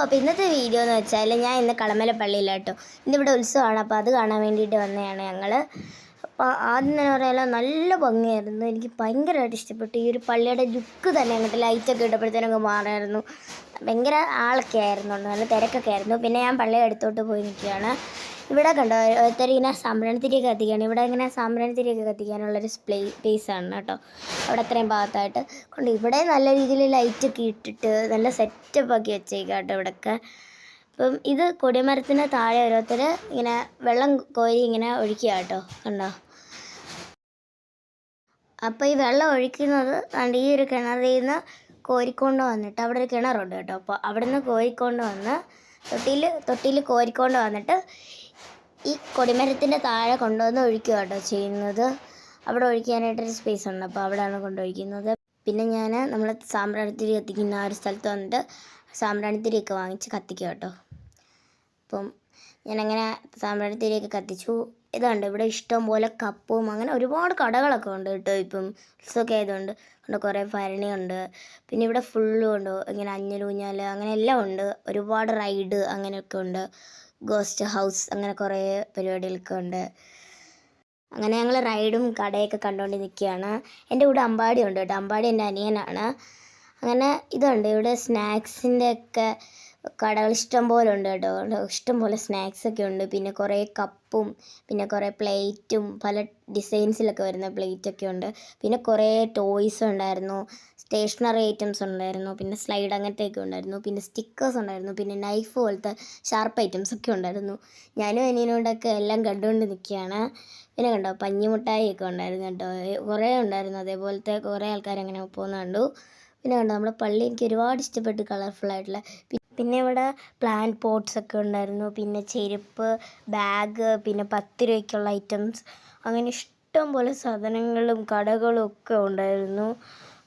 അപ്പോൾ ഇന്നത്തെ വീഡിയോ എന്ന് വെച്ചാൽ ഞാൻ ഇന്ന് കളമല പള്ളിയിലാണ് കേട്ടോ. ഇന്നിവിടെ ഉത്സവമാണ്, അപ്പോൾ അത് കാണാൻ വേണ്ടിയിട്ട് വന്നതാണ് ഞങ്ങൾ. അപ്പോൾ ആദ്യം തന്നെ പറയാമല്ലോ, നല്ല ഭംഗിയായിരുന്നു. എനിക്ക് ഭയങ്കരമായിട്ട് ഇഷ്ടപ്പെട്ടു. ഈ ഒരു പള്ളിയുടെ ലുക്ക് തന്നെ അങ്ങോട്ട് ലൈറ്റൊക്കെ ഇട്ടപ്പോഴത്തേനൊക്കെ മാറായിരുന്നു. ഭയങ്കര ആളൊക്കെ ആയിരുന്നു, നല്ല തിരക്കൊക്കെ ആയിരുന്നു. പിന്നെ ഞാൻ പള്ളിയുടെ അടുത്തോട്ട് പോയി നിൽക്കുകയാണ്. ഇവിടെ കണ്ടോ, ഓരോരുത്തർ ഇങ്ങനെ സാമ്പ്രാണിത്തിരിയൊക്കെ കത്തിക്കുകയാണ്. ഇവിടെ ഇങ്ങനെ സാമ്പ്രാണിത്തിരിയൊക്കെ കത്തിക്കാനുള്ളൊരു സ്പേസാണ് കേട്ടോ. അവിടെ അത്രയും ഭാഗത്തായിട്ട് കൊണ്ട് ഇവിടെ നല്ല രീതിയിൽ ലൈറ്റൊക്കെ ഇട്ടിട്ട് നല്ല സെറ്റപ്പാക്കി വെച്ചേക്കാം കേട്ടോ ഇവിടെയൊക്കെ. അപ്പം ഇത് കൊടിമരത്തിന് താഴെ ഓരോരുത്തർ ഇങ്ങനെ വെള്ളം കോരി ഇങ്ങനെ ഒഴിക്കുക കേട്ടോ, കണ്ടോ. അപ്പോൾ ഈ വെള്ളം ഒഴിക്കുന്നത് കണ്ട് ഈ ഒരു കിണറിൽ നിന്ന് കോരിക്കൊണ്ട് വന്നിട്ട്, അവിടെ ഒരു കിണറുണ്ട് കേട്ടോ. അപ്പോൾ അവിടെ നിന്ന് കോരിക്കൊണ്ട് വന്ന് തൊട്ടിയിൽ കോരിക്കൊണ്ട് വന്നിട്ട് ഈ കൊടിമരത്തിൻ്റെ താഴെ കൊണ്ടുവന്ന് ഒഴിക്കുക കേട്ടോ ചെയ്യുന്നത്. അവിടെ ഒഴിക്കാനായിട്ടൊരു സ്പേസ് ഉണ്ട്, അപ്പോൾ അവിടെയാണ് കൊണ്ടൊഴിക്കുന്നത്. പിന്നെ നമ്മൾ സാമ്പ്രാണിത്തിരി കത്തിക്കുന്ന ആ ഒരു സ്ഥലത്ത് വന്നിട്ട് സാമ്പ്രാണിത്തിരിയൊക്കെ വാങ്ങിച്ച് കത്തിക്കുക കേട്ടോ. അപ്പം ഞാനങ്ങനെ സാമ്പ്രാണിത്തിരിയൊക്കെ കത്തിച്ചു. ഇതുണ്ട് ഇവിടെ ഇഷ്ടം പോലെ കപ്പും അങ്ങനെ ഒരുപാട് കടകളൊക്കെ ഉണ്ട് കേട്ടോ. ഇപ്പം ഉത്സവമൊക്കെ ആയതുകൊണ്ട് കുറേ ഭരണിയുണ്ട്. പിന്നെ ഇവിടെ ഫുള്ളും ഉണ്ട്, ഇങ്ങനെ അഞ്ഞലൂഞ്ഞാൽ അങ്ങനെ എല്ലാം ഉണ്ട്. ഒരുപാട് റൈഡ് അങ്ങനെയൊക്കെ ഉണ്ട്. ഗോസ്റ്റ് ഹൗസ് അങ്ങനെ കുറേ പരിപാടികളൊക്കെ ഉണ്ട്. അങ്ങനെ ഞങ്ങൾ റൈഡും കടയൊക്കെ കണ്ടുകൊണ്ട് നിൽക്കുകയാണ്. എൻ്റെ കൂടെ അമ്പാടി ഉണ്ട് കേട്ടോ. അമ്പാടി എൻ്റെ അനിയനാണ്. അങ്ങനെ ഇതുണ്ട് ഇവിടെ സ്നാക്സിൻ്റെ ഒക്കെ കടകൾ ഇഷ്ടം പോലെ ഉണ്ട് കേട്ടോ. ഇഷ്ടം പോലെ സ്നാക്സൊക്കെ ഉണ്ട്. പിന്നെ കുറേ കപ്പും പിന്നെ കുറേ പ്ലേറ്റും പല ഡിസൈൻസിലൊക്കെ വരുന്ന പ്ലേറ്റൊക്കെ ഉണ്ട്. പിന്നെ കുറേ ടോയ്സ് ഉണ്ടായിരുന്നു, സ്റ്റേഷനറി ഐറ്റംസ് ഉണ്ടായിരുന്നു, പിന്നെ സ്ലൈഡ് അങ്ങനത്തെയൊക്കെ ഉണ്ടായിരുന്നു, പിന്നെ സ്റ്റിക്കേഴ്സ് ഉണ്ടായിരുന്നു, പിന്നെ നൈഫ് പോലത്തെ ഷാർപ്പ് ഐറ്റംസൊക്കെ ഉണ്ടായിരുന്നു. ഞാനും അനിയനോടൊക്കെ എല്ലാം കണ്ടുകൊണ്ട് നിൽക്കുകയാണ്. പിന്നെ കണ്ടോ പഞ്ഞിമുട്ടായിയൊക്കെ ഉണ്ടായിരുന്നു കേട്ടോ, കുറേ ഉണ്ടായിരുന്നു. അതേപോലത്തെ കുറേ ആൾക്കാരങ്ങനെ പോകുന്ന കണ്ടു. പിന്നെ കണ്ടോ നമ്മുടെ പള്ളി എനിക്ക് ഒരുപാട് ഇഷ്ടപ്പെട്ടു, കളർഫുള്ളായിട്ടുള്ള. പിന്നെ ഇവിടെ പ്ലാന്റ് പോട്ട്സൊക്കെ ഉണ്ടായിരുന്നു, പിന്നെ ചെരുപ്പ്, ബാഗ്, പിന്നെ 10 രൂപയ്ക്കുള്ള ഐറ്റംസ്, അങ്ങനെ ഇഷ്ടം പോലെ സാധനങ്ങളും കടകളും ഒക്കെ ഉണ്ടായിരുന്നു.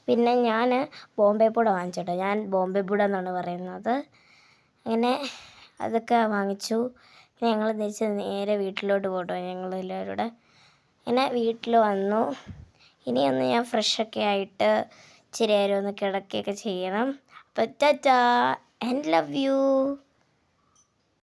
പിന്നെ ഞാൻ ബോംബെ പൂട വാങ്ങിച്ചോട്ടോ. ഞാൻ ബോംബെ പൂട എന്നാണ് പറയുന്നത്. അങ്ങനെ അതൊക്കെ വാങ്ങിച്ചു. പിന്നെ ഞങ്ങൾ തിരിച്ച് നേരെ വീട്ടിലോട്ട് പോട്ടോ, ഞങ്ങളെല്ലാവരും കൂടെ. അങ്ങനെ വീട്ടിൽ വന്നു. ഇനിയൊന്ന് ഞാൻ ഫ്രഷൊക്കെ ആയിട്ട് ഇച്ചിരി നേരം ഒന്ന് കിടക്കുകയൊക്കെ ചെയ്യണം. അപ്പോൾ ടാറ്റാ and love you.